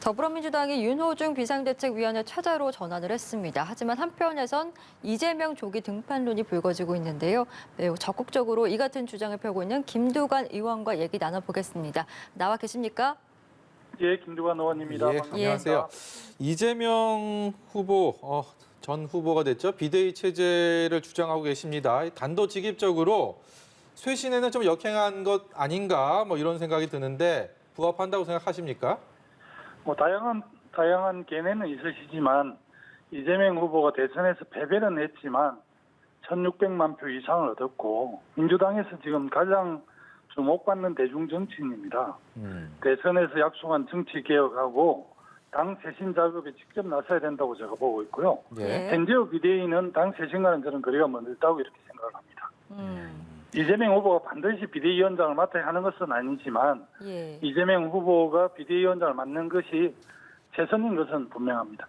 더불어민주당이 윤호중 비상대책위원회 최저로 전환을 했습니다. 하지만 한편에선 이재명 조기 등판론이 불거지고 있는데요. 매우 적극적으로 이 같은 주장을 펴고 있는 김두관 의원과 얘기 나눠보겠습니다. 나와 계십니까? 예, 김두관 의원입니다. 예, 반갑습니다. 안녕하세요. 이재명 후보, 전 후보가 됐죠. 비대위 체제를 주장하고 계십니다. 단도직입적으로 쇄신에는 좀 역행한 것 아닌가 이런 생각이 드는데 부합한다고 생각하십니까? 다양한 견해는 있으시지만 이재명 후보가 대선에서 패배는 했지만 1,600만 표 이상을 얻었고 민주당에서 지금 가장 주목받는 대중 정치인입니다. 대선에서 약속한 정치 개혁하고 당 쇄신 작업에 직접 나서야 된다고 제가 보고 있고요. 예. 현재의 비대위는 당 쇄신과는 저는 거리가 멀다고 이렇게 생각을 합니다. 이재명 후보가 반드시 비대위원장을 맡아야 하는 것은 아니지만 예. 이재명 후보가 비대위원장을 맡는 것이 최선인 것은 분명합니다.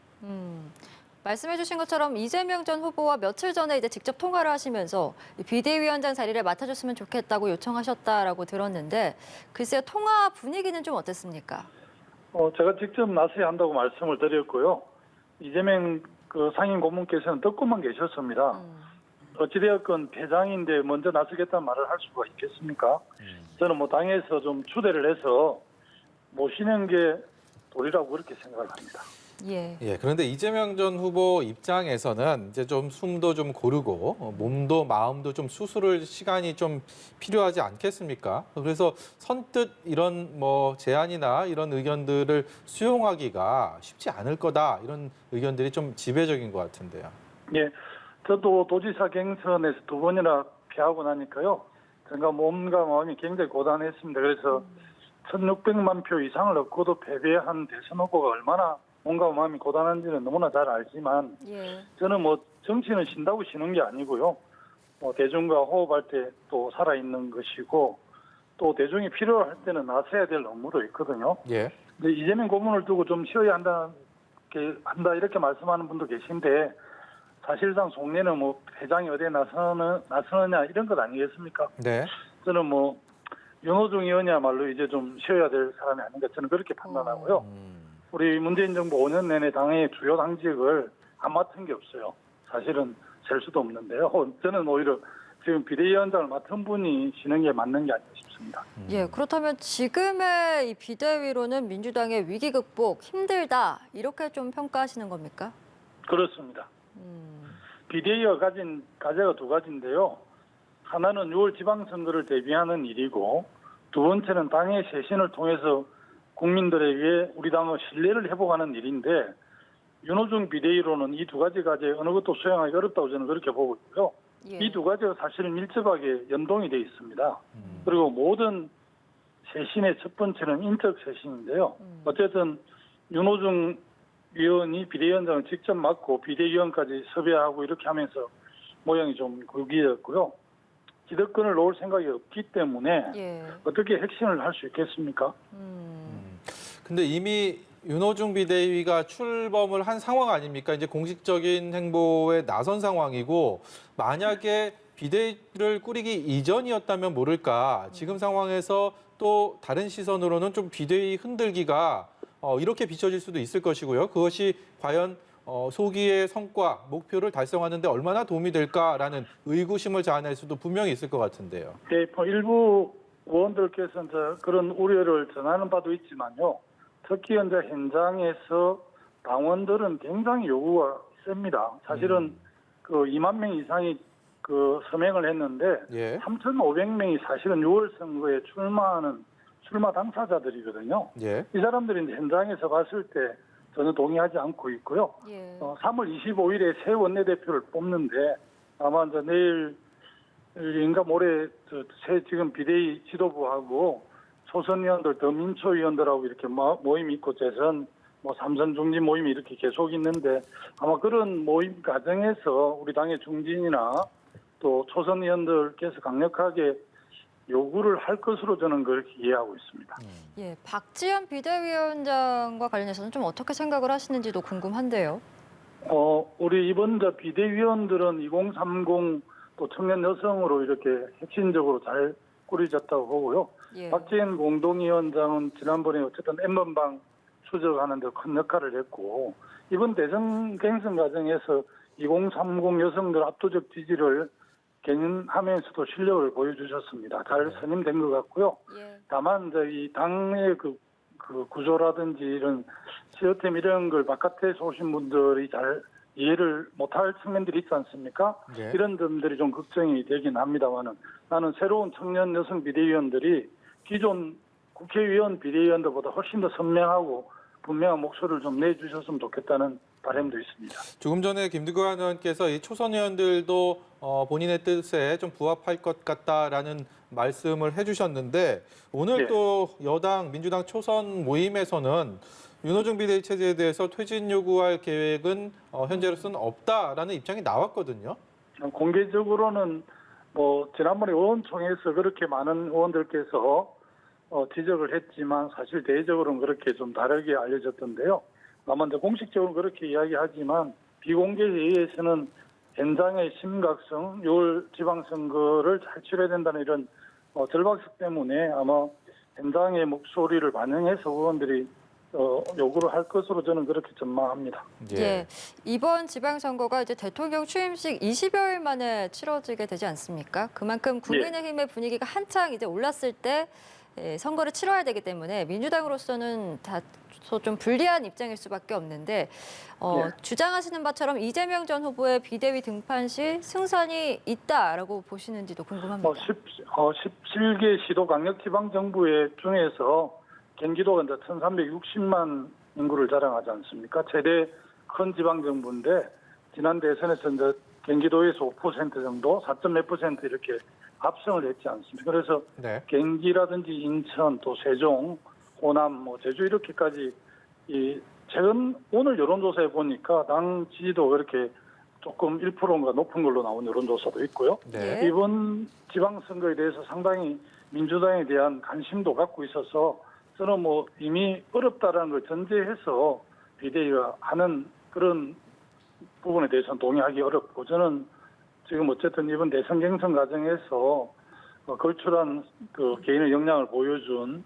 말씀해주신 것처럼 이재명 전 후보와 며칠 전에 이제 직접 통화를 하시면서 비대위원장 자리를 맡아줬으면 좋겠다고 요청하셨다라고 들었는데 글쎄요, 통화 분위기는 좀 어땠습니까? 제가 직접 나서야 한다고 말씀을 드렸고요. 이재명 상임 고문께서는 듣고만 계셨습니다. 어찌되었건 회장인데 먼저 나서겠다는 말을 할 수가 있겠습니까? 저는 당에서 좀 추대를 해서 모시는 게 도리라고 그렇게 생각을 합니다. 예. 예, 그런데 이재명 전 후보 입장에서는 이제 좀 숨도 좀 고르고 몸도 마음도 좀 수술을 시간이 좀 필요하지 않겠습니까? 그래서 선뜻 이런 제안이나 이런 의견들을 수용하기가 쉽지 않을 거다 이런 의견들이 좀 지배적인 것 같은데요. 예, 저도 도지사 경선에서 2번이나 패하고 나니까요. 제가 몸과 마음이 굉장히 고단했습니다. 그래서 1,600만 표 이상을 얻고도 패배한 대선 후보가 얼마나 몸과 마음이 고단한지는 너무나 잘 알지만 예. 저는 정치는 쉰다고 쉬는 게 아니고요. 대중과 호흡할 때 또 살아있는 것이고 또 대중이 필요할 때는 나서야 될 업무도 있거든요. 예. 근데 이재명 고문을 두고 좀 쉬어야 한다 이렇게 말씀하는 분도 계신데 사실상 속내는 회장이 어디에 나서느냐 이런 것 아니겠습니까? 네. 저는 윤호중 의원이야말로 이제 좀 쉬어야 될 사람이 아닌가 저는 그렇게 판단하고요. 우리 문재인 정부 5년 내내 당의 주요 당직을 안 맡은 게 없어요. 사실은 셀 수도 없는데요. 저는 오히려 지금 비대위원장을 맡은 분이 쉬는 게 맞는 게 아닌가 싶습니다. 예, 그렇다면 지금의 이 비대위로는 민주당의 위기 극복 힘들다 이렇게 좀 평가하시는 겁니까? 그렇습니다. 비대위가 가진 과제가 2가지인데요. 하나는 6월 지방선거를 대비하는 일이고 두 번째는 당의 쇄신을 통해서 국민들에게 우리 당의 신뢰를 회복하는 일인데 윤호중 비대위로는 이 2가지 과제 어느 것도 수행하기 어렵다고 저는 그렇게 보고 있고요. 예. 이 2가지가 사실 밀접하게 연동이 돼 있습니다. 그리고 모든 쇄신의 첫 번째는 인적 쇄신인데요. 어쨌든 윤호중 위원이 비대위원장을 직접 맡고 비대위원까지 섭외하고 이렇게 하면서 모양이 좀 구기였고요. 기득권을 놓을 생각이 없기 때문에 예. 어떻게 핵심을 할 수 있겠습니까? 근데 이미 윤호중 비대위가 출범을 한 상황 아닙니까? 이제 공식적인 행보에 나선 상황이고 만약에 비대위를 꾸리기 이전이었다면 모를까 지금 상황에서 또 다른 시선으로는 좀 비대위 흔들기가 이렇게 비춰질 수도 있을 것이고요. 그것이 과연 소기의 성과, 목표를 달성하는 데 얼마나 도움이 될까라는 의구심을 자아낼 수도 분명히 있을 것 같은데요. 네, 일부 의원들께서는 그런 우려를 전하는 바도 있지만요. 특히 현재 현장에서 당원들은 굉장히 요구가 셉니다. 사실은 2만 명 이상이 서명을 했는데 예. 3,500명이 사실은 6월 선거에 출마 당사자들이거든요. 예. 이 사람들이 이제 현장에서 봤을 때 전혀 동의하지 않고 있고요. 예. 3월 25일에 새 원내대표를 뽑는데 아마 이제 내일인가 모레 지금 비대위 지도부하고 초선 의원들, 더민초 의원들하고 이렇게 모임이 있고 재선, 삼선 중진 모임이 이렇게 계속 있는데 아마 그런 모임 과정에서 우리 당의 중진이나 또 초선 의원들께서 강력하게 요구를 할 것으로 저는 그렇게 이해하고 있습니다. 예, 박지원 비대위원장과 관련해서는 좀 어떻게 생각을 하시는지도 궁금한데요. 우리 이번 비대위원들은 2030 또 청년 여성으로 이렇게 핵심적으로 잘 꾸려졌다고 보고요. 예. 박지원 공동위원장은 지난번에 어쨌든 N번방 추적하는 데 큰 역할을 했고 이번 대선 경선 과정에서 2030 여성들 압도적 지지를 견인하면서도 실력을 보여주셨습니다. 잘 선임된 것 같고요. 예. 다만 이제 이 당의 그 구조라든지 이런 시스템 이런 걸 바깥에서 오신 분들이 잘 이해를 못할 측면들이 있지 않습니까? 예. 이런 점들이 좀 걱정이 되긴 합니다만은 나는 새로운 청년 여성 비대위원들이 기존 국회의원 비대위원들보다 훨씬 더 선명하고 분명한 목소리를 좀 내주셨으면 좋겠다는 바람도 있습니다. 조금 전에 김두관 의원께서 이 초선 의원들도 본인의 뜻에 좀 부합할 것 같다라는 말씀을 해주셨는데 오늘 네. 또 여당 민주당 초선 모임에서는 윤호중 비대위 체제에 대해서 퇴진 요구할 계획은 현재로서는 없다라는 입장이 나왔거든요. 공개적으로는 뭐 지난번에 의원총회에서 그렇게 많은 의원들께서 지적을 했지만 사실 대외적으로는 그렇게 좀 다르게 알려졌던데요. 다만 이제 공식적으로 그렇게 이야기하지만 비공개 회의에서는 현장의 심각성, 6월 지방선거를 잘 치러야 된다는 이런 절박성 때문에 아마 현장의 목소리를 반영해서 의원들이 요구를 할 것으로 저는 그렇게 전망합니다. 예. 이번 지방선거가 이제 대통령 취임식 20여일 만에 치러지게 되지 않습니까? 그만큼 국민의힘의 분위기가 한창 이제 올랐을 때 선거를 치러야 되기 때문에 민주당으로서는 다소 좀 불리한 입장일 수밖에 없는데 주장하시는 바처럼 이재명 전 후보의 비대위 등판 시 승산이 있다라고 보시는지도 궁금합니다. 17개 시도 강력지방정부의 중에서 경기도가 이제 1,360만 인구를 자랑하지 않습니까? 최대 큰 지방정부인데 지난 대선에서 이제 경기도에서 5% 정도, 4.몇% 이렇게 합성을 했지 않습니까? 그래서 네. 경기라든지 인천, 또 세종, 호남, 뭐 제주 이렇게까지 최근 오늘 여론조사에 보니까 당 지지도 그렇게 조금 1%인가 높은 걸로 나온 여론조사도 있고요. 네. 예. 이번 지방선거에 대해서 상당히 민주당에 대한 관심도 갖고 있어서 저는 뭐 이미 어렵다라는 걸 전제해서 비대위가 하는 그런 부분에 대해서는 동의하기 어렵고 저는 지금 어쨌든 이번 대선 경선 과정에서 걸출한 그 개인의 역량을 보여준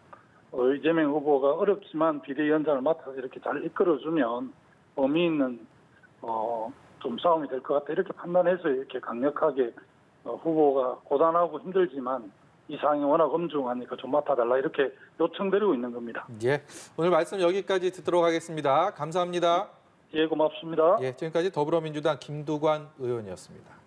이재명 후보가 어렵지만 비대위원장을 맡아서 이렇게 잘 이끌어주면 의미 있는 좀 싸움이 될 것 같다 이렇게 판단해서 이렇게 강력하게 후보가 고단하고 힘들지만 이 상황이 워낙 엄중하니까 좀 맡아달라 이렇게 요청드리고 있는 겁니다. 예. 오늘 말씀 여기까지 듣도록 하겠습니다. 감사합니다. 예, 고맙습니다. 예, 지금까지 더불어민주당 김두관 의원이었습니다.